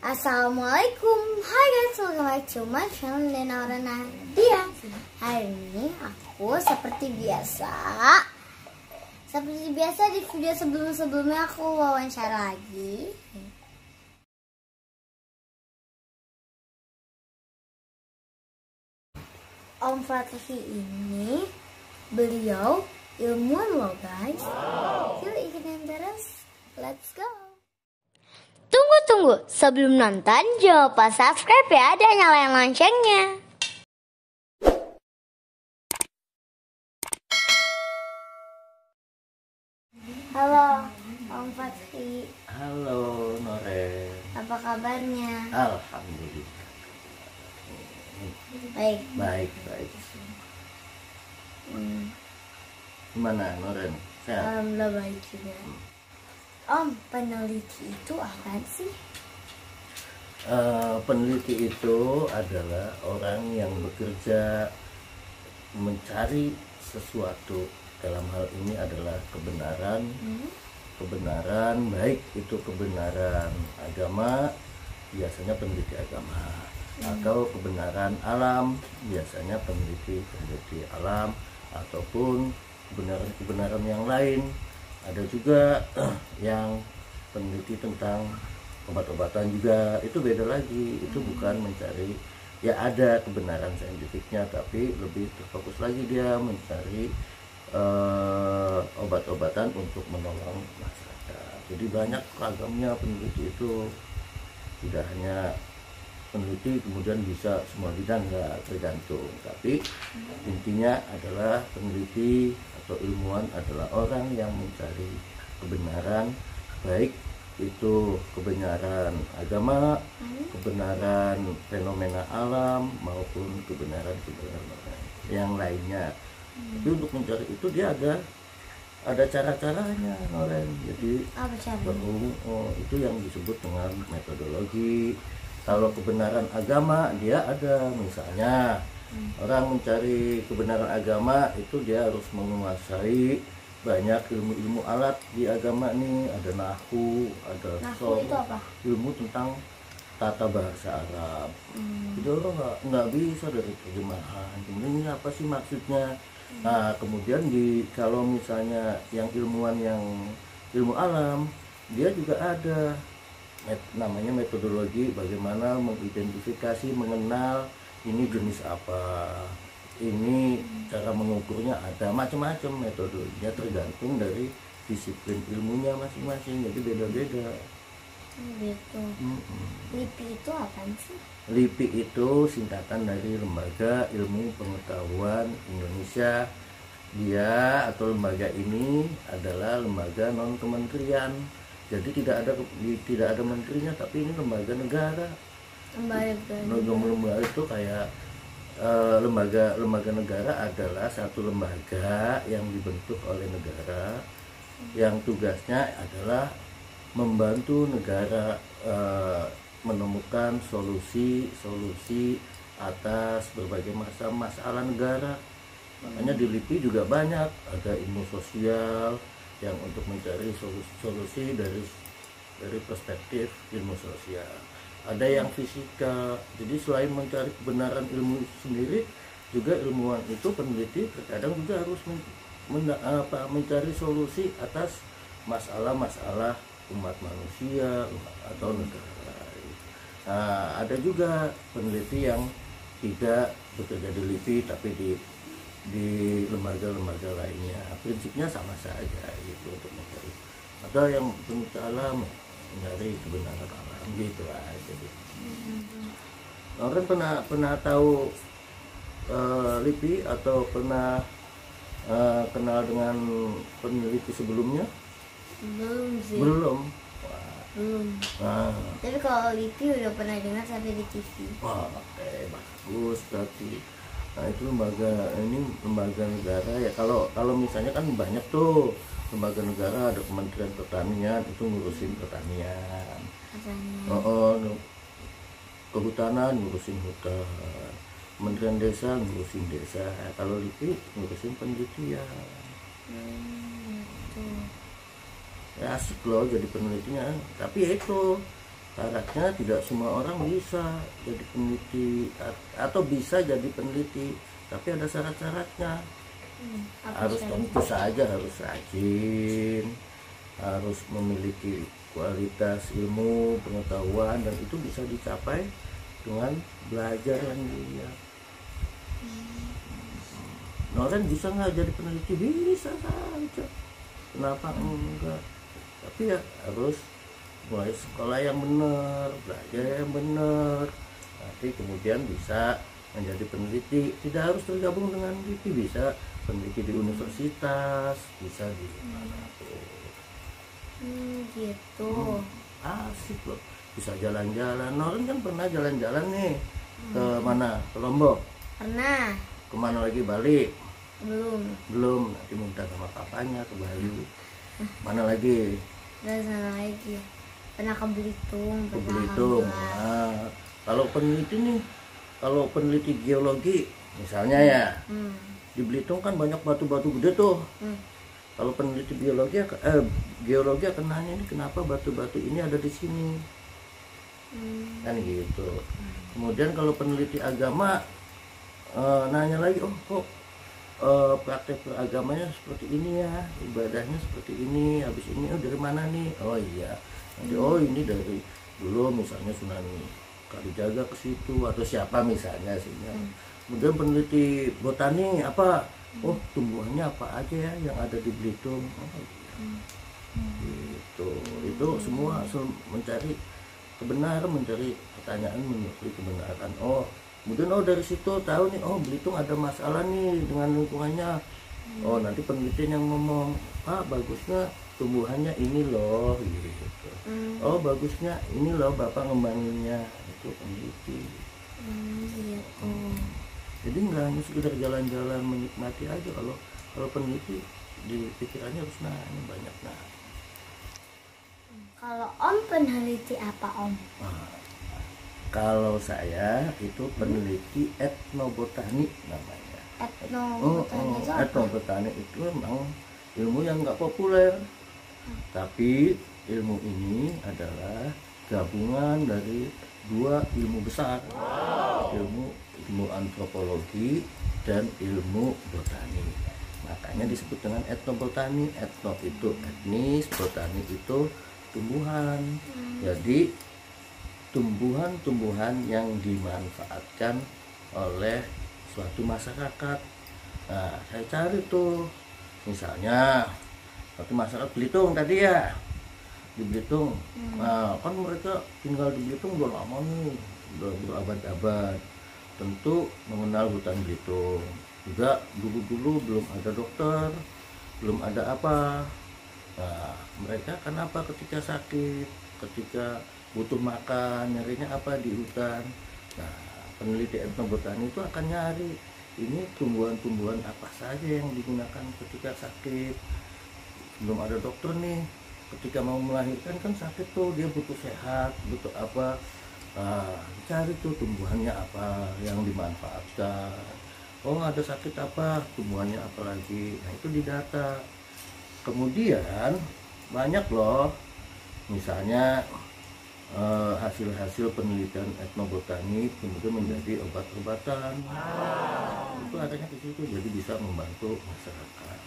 Assalamualaikum, hai guys, welcome back to my channel Nena Nadia. Hari ini aku seperti biasa di video sebelumnya aku wawancara lagi. Om Fatih ini beliau ilmuwan loh guys. Yuk ikutin terus, let's go. Tunggu, sebelum nonton jangan lupa subscribe ya dan nyalain loncengnya. Halo Om Fatih. Halo Nore. Apa kabarnya? Alhamdulillah. Baik. Gimana Noren? Sehat? Alhamdulillah baik juga. Om, peneliti itu apa sih? Peneliti itu adalah orang yang bekerja mencari sesuatu. Dalam hal ini adalah kebenaran. Kebenaran baik itu kebenaran agama, biasanya peneliti agama, atau kebenaran alam, biasanya peneliti alam, ataupun kebenaran yang lain. Ada juga yang peneliti tentang obat-obatan juga, itu beda lagi. Itu bukan mencari, ya ada kebenaran saintifiknya, tapi lebih terfokus lagi dia mencari obat-obatan untuk menolong masyarakat. Jadi banyak ragamnya peneliti itu, tidak hanya peneliti kemudian bisa semua bidang, nggak tergantung. Tapi intinya adalah peneliti atau ilmuwan adalah orang yang mencari kebenaran, baik itu kebenaran agama, kebenaran fenomena alam, maupun kebenaran yang lainnya. Tapi untuk mencari itu dia ada cara-caranya, Noren. Jadi itu yang disebut dengan metodologi. Kalau kebenaran agama dia ada, misalnya orang mencari kebenaran agama itu dia harus menguasai banyak ilmu-ilmu alat di agama nih. Ada nahwu, ada Nahwu itu apa? ilmu tentang tata bahasa Arab. Jadi orang nggak bisa dari terjemahan. Ini apa sih maksudnya? Nah kemudian kalau misalnya yang ilmuwan yang ilmu alam, dia juga ada namanya metodologi, bagaimana mengidentifikasi, mengenal ini jenis apa, ini cara mengukurnya, ada macam-macam metodologinya tergantung dari disiplin ilmunya masing-masing, jadi beda-beda. Gitu. LIPI itu apa sih? LIPI itu singkatan dari Lembaga Ilmu Pengetahuan Indonesia. Dia atau lembaga ini adalah lembaga non kementerian. Jadi tidak ada menterinya, tapi ini lembaga negara. Lembaga itu kayak lembaga negara adalah satu lembaga yang dibentuk oleh negara, yang tugasnya adalah membantu negara menemukan solusi atas berbagai masalah negara. Makanya di LIPI juga banyak, ada ilmu sosial yang untuk mencari solusi dari perspektif ilmu sosial. Ada yang fisika. Jadi selain mencari kebenaran ilmu sendiri, juga ilmuwan itu peneliti terkadang juga harus mencari solusi atas masalah-masalah umat manusia atau negara. Nah, ada juga peneliti yang tidak bekerja di LIPI tapi di lembaga-lembaga lainnya. Prinsipnya sama saja itu untuk mencari. Ada yang peneliti alam mencari kebenaran alam gitu aja deh. Orang pernah tahu LIPI atau pernah kenal dengan peneliti sebelumnya? Belum sih. Belum. Belum. Nah, Tapi kalau LIPI udah pernah dengar sampai di TV. wah, bagus berarti. Nah, itu lembaga negara ya. Kalau misalnya kan banyak tuh lembaga negara, ada Kementerian Pertanian itu ngurusin pertanian. Katanya. Kehutanan ngurusin hutan. Kementerian Desa ngurusin desa. Kalau LIPI ngurusin penelitian. Gitu. Ya asik loh jadi penelitinya. Tapi ya itu syaratnya tidak semua orang bisa jadi peneliti atau bisa jadi peneliti, tapi ada syarat-syaratnya. Harus tentu saja harus rajin, harus memiliki kualitas ilmu pengetahuan, dan itu bisa dicapai dengan belajar yang giat. Noren bisa nggak jadi peneliti? Bisa saja, kenapa enggak? Tapi ya harus mulai sekolah yang benar, belajar yang benar, nanti kemudian bisa menjadi peneliti. Tidak harus tergabung dengan LIPI, bisa peneliti di universitas, bisa di mana tuh. Gitu. Asik loh, bisa jalan-jalan. Noren kan pernah jalan-jalan nih ke mana? Ke Lombok. Pernah. Kemana lagi? Bali? Belum. Nanti minta sama papanya ke Bali. Mana lagi? Dan sana lagi. Pernah ke Belitung. Ke Belitung. Nah, kalau peneliti geologi misalnya ya, di Belitung kan banyak batu-batu gede tuh. Kalau peneliti geologi akan nanya, ini kenapa batu-batu ini ada di sini, kan gitu. Kemudian kalau peneliti agama nanya lagi, oh kok praktek beragamanya seperti ini ya, ibadahnya seperti ini, habis ini dari mana nih? Oh iya, nanti oh ini dari dulu misalnya Sunan Kalijaga ke situ atau siapa misalnya sih. Kemudian peneliti botani apa? Oh tumbuhannya apa aja ya yang ada di Belitung? Oh, iya. Itu semua mencari kebenaran, mencari pertanyaan, mencari kebenaran. Oh kemudian dari situ tahu nih, oh Belitung ada masalah nih dengan lingkungannya. Oh nanti penelitian yang ngomong, bagusnya tumbuhannya ini loh gitu. Oh bagusnya ini loh bapak ngembanginnya, itu peneliti. Gitu. Jadi nggak hanya sekedar jalan-jalan menikmati aja. Kalau peneliti di pikirannya harus nanya banyak. Kalau Om peneliti apa Om? Kalau saya itu peneliti etnobotani namanya. Etnobotani itu apa? Etnobotani itu memang ilmu yang nggak populer, tapi ilmu ini adalah gabungan dari dua ilmu besar, ilmu antropologi dan ilmu botani. Makanya disebut dengan etnobotani. Etno itu etnis, botani itu tumbuhan. Jadi tumbuhan-tumbuhan yang dimanfaatkan oleh suatu masyarakat. Nah, saya cari tuh, misalnya suatu masyarakat Belitung tadi ya, di Belitung. Nah, kan mereka tinggal di Belitung udah lama nih, udah berabad-abad. Tentu mengenal hutan Belitung. Juga dulu-dulu belum ada dokter, belum ada apa. Nah, mereka kenapa ketika sakit, ketika butuh makan, nyarinya apa di hutan. Nah, peneliti etnobotani itu akan nyari ini tumbuhan-tumbuhan apa saja yang digunakan ketika sakit. Belum ada dokter nih, ketika mau melahirkan kan sakit tuh, dia butuh sehat, butuh apa. Nah, cari tuh tumbuhannya apa yang dimanfaatkan. Oh ada sakit apa, tumbuhannya apa lagi. Nah itu didata. Kemudian banyak loh, misalnya hasil-hasil penelitian etnobotani kemudian menjadi obat-obatan. Itu adanya di situ, jadi bisa membantu masyarakat.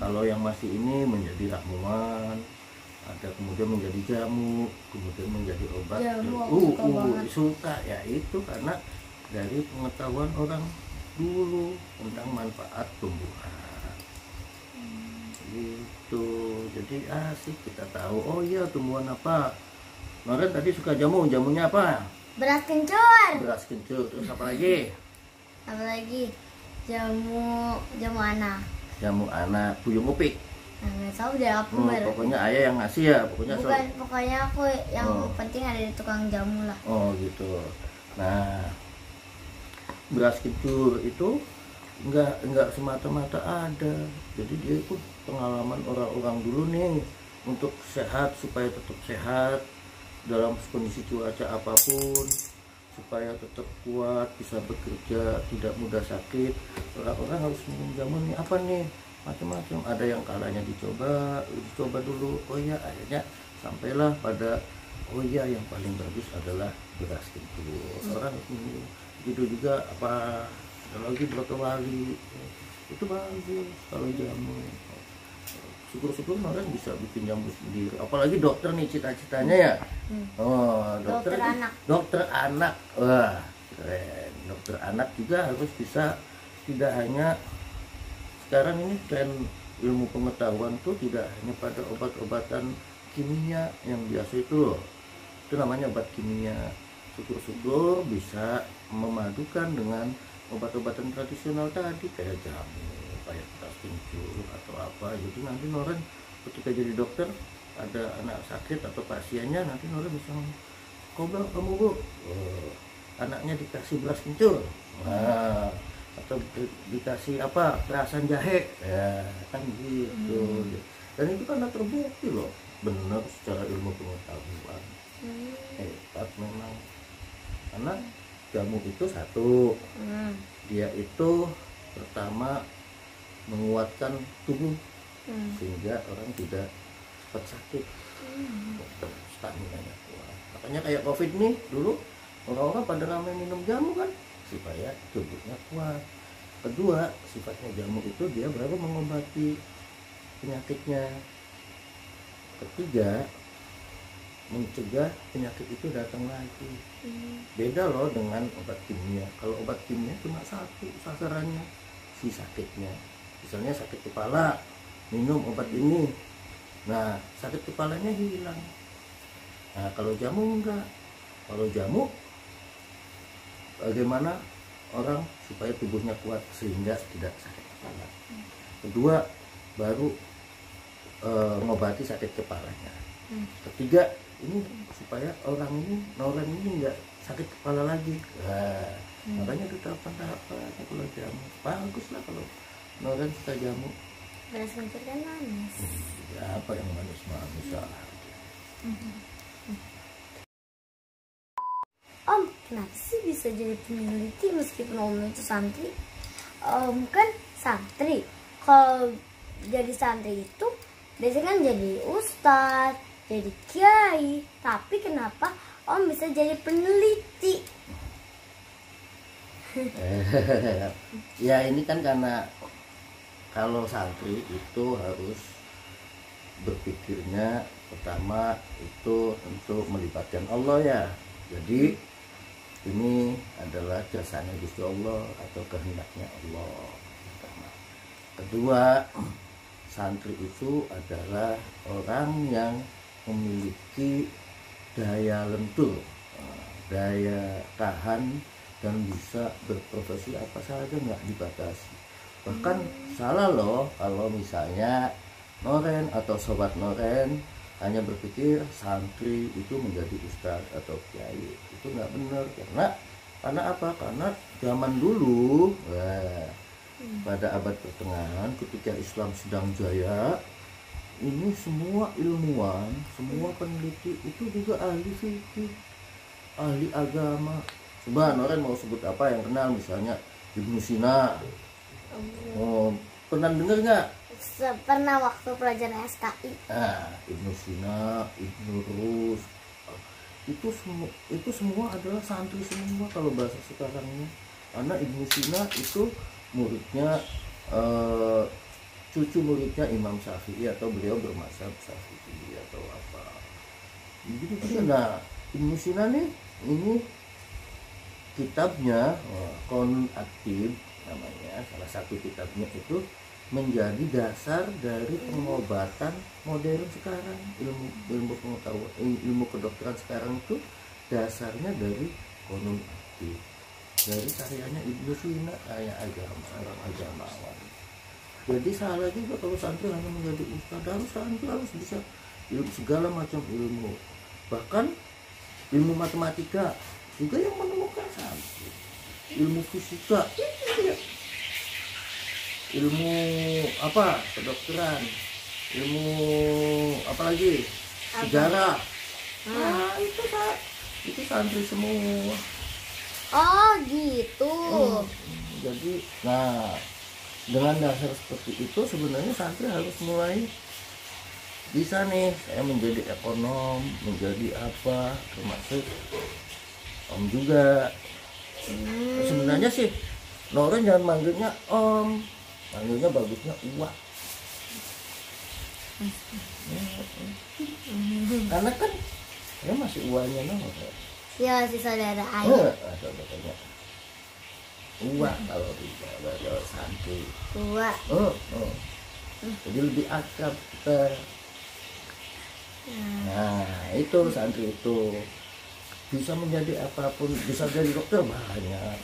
Kalau yang masih ini menjadi ramuan, ada kemudian menjadi jamu, kemudian menjadi obat. Suka ya, itu karena dari pengetahuan orang dulu tentang manfaat tumbuhan. Gitu. Jadi asik kita tahu, oh iya tumbuhan apa Noren tadi suka jamunya apa? Beras kencur. Beras kencur. Terus apa lagi? Apalagi jamu anak. Jamu anak, puyuh upik. Nah, nggak tahu deh aku Pokoknya ayah yang ngasih ya, pokoknya pokoknya aku yang penting ada di tukang jamu lah. Oh gitu. Nah, beras kencur itu enggak semata-mata ada. Jadi dia itu pengalaman orang-orang dulu nih untuk sehat, supaya tetap sehat dalam kondisi cuaca apapun, supaya tetap kuat, bisa bekerja, tidak mudah sakit. Orang-orang harus minum jamu nih, apa nih, macam-macam. Ada yang kalanya dicoba dulu. Oh ya, akhirnya sampailah pada oh iya yang paling bagus adalah beras kencur. Orang minum. Itu juga apa, ada lagi brokoli, itu bagus kalau jamu. Syukur-syukur orang bisa bikin jamu sendiri. Apalagi dokter nih cita-citanya ya. Oh, dokter anak. Wah, keren. Dokter anak juga harus bisa, tidak hanya sekarang ini tren ilmu pengetahuan tuh tidak hanya pada obat-obatan kimia yang biasa itu loh. Itu namanya obat kimia. Syukur-syukur bisa memadukan dengan obat-obatan tradisional tadi kayak jamu, kayak beras kencur atau apa. Jadi nanti Noren ketika jadi dokter ada anak sakit atau pasiennya, nanti Noren bisa kamu bu, anaknya dikasih beras kencur, nah, atau dikasih apa, perasan jahe, ya kan gitu. Dan itu kan terbukti loh, benar secara ilmu pengetahuan. Hebat memang. Karena jamu itu satu, dia itu pertama menguatkan tubuh sehingga orang tidak cepat sakit, stamina-nya kuat. Makanya kayak COVID nih dulu orang-orang pada ramai minum jamu kan supaya tubuhnya kuat. Kedua, sifatnya jamu itu dia baru mengobati penyakitnya. Ketiga, mencegah penyakit itu datang lagi. Beda loh dengan obat kimia. Kalau obat kimia cuma satu sasarannya, si sakitnya. Misalnya sakit kepala, minum obat ini, nah sakit kepalanya hilang. Nah kalau jamu enggak. Kalau jamu bagaimana orang supaya tubuhnya kuat sehingga tidak sakit kepala. Kedua, baru ngobati sakit kepalanya. Ketiga, ini supaya orang ini, Noren ini nggak sakit kepala lagi. Nah, makanya itu tahapan-tahapan. Kalau jamu bagus lah kalau Noren suka jamu. Beras kencur kan manis. Ya, apa yang manis-manis lah. Om, kenapa sih bisa jadi peneliti meskipun Om itu santri? Om kan santri. Kalau jadi santri itu biasanya kan jadi ustadz, jadi kiai. Tapi kenapa Om bisa jadi peneliti? Ya ini kan karena kalau santri itu harus berpikirnya pertama itu untuk melibatkan Allah ya. Jadi ini adalah jasanya Gusti Allah atau kehendaknya Allah. Kedua, santri itu adalah orang yang memiliki daya lentur, daya tahan, dan bisa berprofesi apa saja, nggak dibatasi. Bahkan salah loh kalau misalnya Noren atau sobat Noren hanya berpikir santri itu menjadi ustadz atau kiai. Itu nggak benar. Karena apa? Karena zaman dulu, pada abad pertengahan ketika Islam sedang jaya, ini semua ilmuwan, semua peneliti itu juga ahli fikih, ahli agama. Coba Noren mau sebut apa yang kenal, misalnya Ibnu Sina. Oh, pernah dengar nggak? Pernah waktu pelajaran SKI. Nah, Ibnu Sina, Ibnu Rus, itu semua adalah santri semua kalau bahasa sekarangnya. Karena Ibnu Sina itu muridnya, cucu muridnya Imam Syafi'i, atau beliau bermazhab Syafi'i atau apa. Jadi nah, Ibnu Sina nih, ini kitabnya Qon Atib namanya, salah satu kitabnya itu menjadi dasar dari pengobatan modern sekarang. Ilmu pengetahuan, ilmu kedokteran sekarang itu dasarnya dari konon aktif, dari karyanya Ibnu Sina, kayak agama, seorang agamawan. Jadi salah juga kalau santri hanya menjadi ustadz. Harus santri harus bisa ilmu, segala macam ilmu, bahkan ilmu matematika juga yang menemukan santri, ilmu fisika, ilmu apa, kedokteran, ilmu apa lagi, sejarah. Nah itu santri semua. Oh gitu. Jadi nah dengan dasar seperti itu sebenarnya santri harus mulai bisa nih, saya menjadi ekonom, menjadi apa, termasuk om juga. Sebenarnya sih Noren jangan manggilnya om, manggilnya bagusnya Uwa. Karena kan saya masih Uwanya Noren. Ya si saudara ayah. Saudaranya Uwa kalau tidak ada santri. Tua. Jadi lebih akrab kita. Nah itu santri itu bisa menjadi apapun, bisa jadi dokter banyak,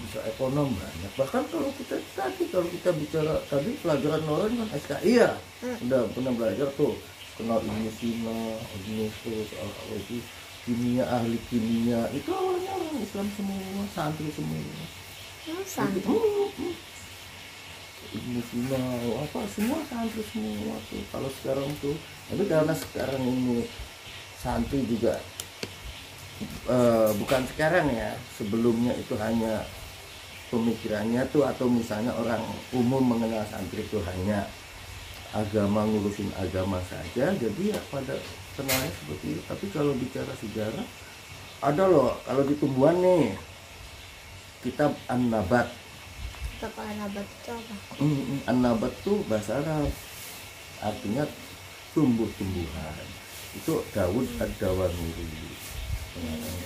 bisa ekonom banyak. Bahkan kalau kita bicara tadi pelajaran Noren kan SKI ya, udah pernah belajar tuh kenal Ibnu Sina, Ibnu soal itu kimia, ahli kimia itu awalnya orang Islam semua, santri semua. Santri. Ibnu Sina apa semua santri semua tuh. Kalau sekarang tuh, tapi karena sekarang ini santri juga bukan sekarang ya, sebelumnya itu hanya pemikirannya tuh, atau misalnya orang umum mengenal santri itu hanya agama, ngurusin agama saja, jadi ya pada kenalnya seperti itu. Tapi kalau bicara sejarah ada loh, kalau di tumbuhan nih kitab An-Nabat. Kitab An-Nabat itu apa? An-Nabat tuh bahasa Arab, artinya tumbuh-tumbuhan. Itu Daud Ad-Dawamiri.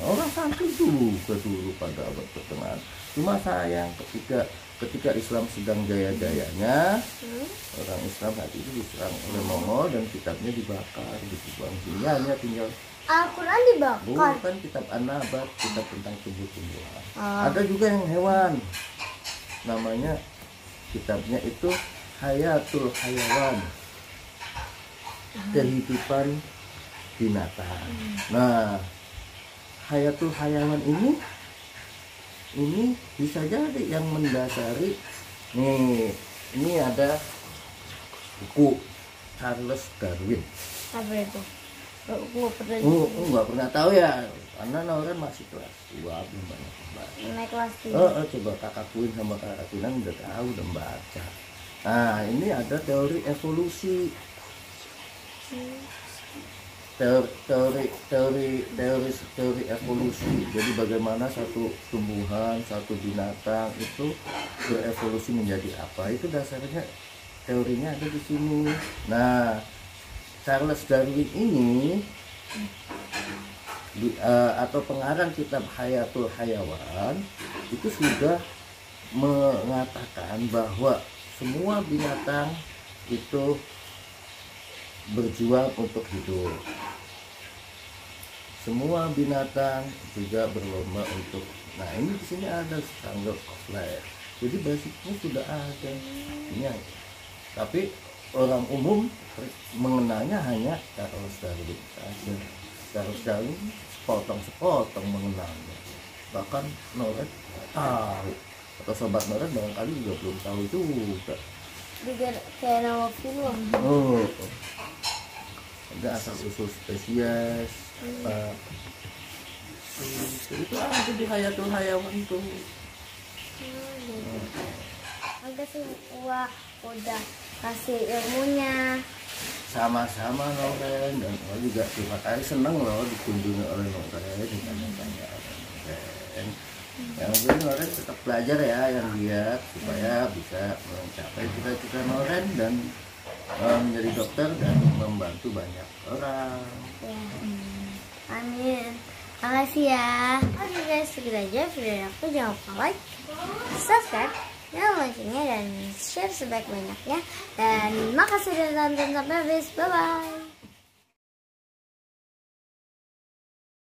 Orang santri juga dulu pada abad pertengahan. Cuma sayang ketika Islam sedang jaya-jayanya, orang Islam saat itu diserang oleh Mongol dan kitabnya dibakar, dibuang. Hanya tinggal Al-Quran dibakar. bukan kitab An-Nabat, kitab tentang tumbuh-tumbuhan. Ada juga yang hewan, namanya kitabnya itu Hayatul Hayawan, kehidupan binatang. Nah, Hayatul Hayawan ini bisa jadi yang mendasari. Nih, ini ada buku Charles Darwin. Apa itu? Nggak pernah tahu ya, karena Noren masih kelas 2, belum banyak baca. Naik kelas 3. Coba kakak Kuin sama kakak Kinan udah tahu, udah baca. Nah, ini ada teori evolusi. Teori evolusi. Jadi bagaimana satu tumbuhan, satu binatang itu berevolusi menjadi apa? Itu dasarnya teorinya ada di sini. Nah, Charles Darwin ini atau pengarang kitab Hayatul Hayawan itu sudah mengatakan bahwa semua binatang itu berjuang untuk hidup. Semua binatang juga berlomba untuk. Nah, ini di sini ada Strangle of Life. Jadi basicnya sudah ada. Ini, tapi orang umum mengenalnya hanya Charles Darwin saja. Charles Darwin sepotong mengenalnya. Bahkan Noren tahu, atau sobat Noren barangkali juga belum tahu juga. Juga kayak nama film. Ada asal usul spesies. Itu ada di Hayatul Hayawan tuh. Agak sih udah kasih ilmunya. Sama-sama Noren, dan juga terima kasih, seneng loh dikunjungi oleh Noren, ditanya-tanya oleh Noren. Yang penting Noren tetap belajar ya, yang lihat supaya bisa mencapai cita-cita Noren dan menjadi dokter dan membantu banyak orang. Ya. Amin. Makasih ya. Oke guys, segitu aja video aku. Jangan lupa like, subscribe, loncengnya dan share sebaik-banyaknya. Dan makasih sudah nonton sampai habis. Bye bye.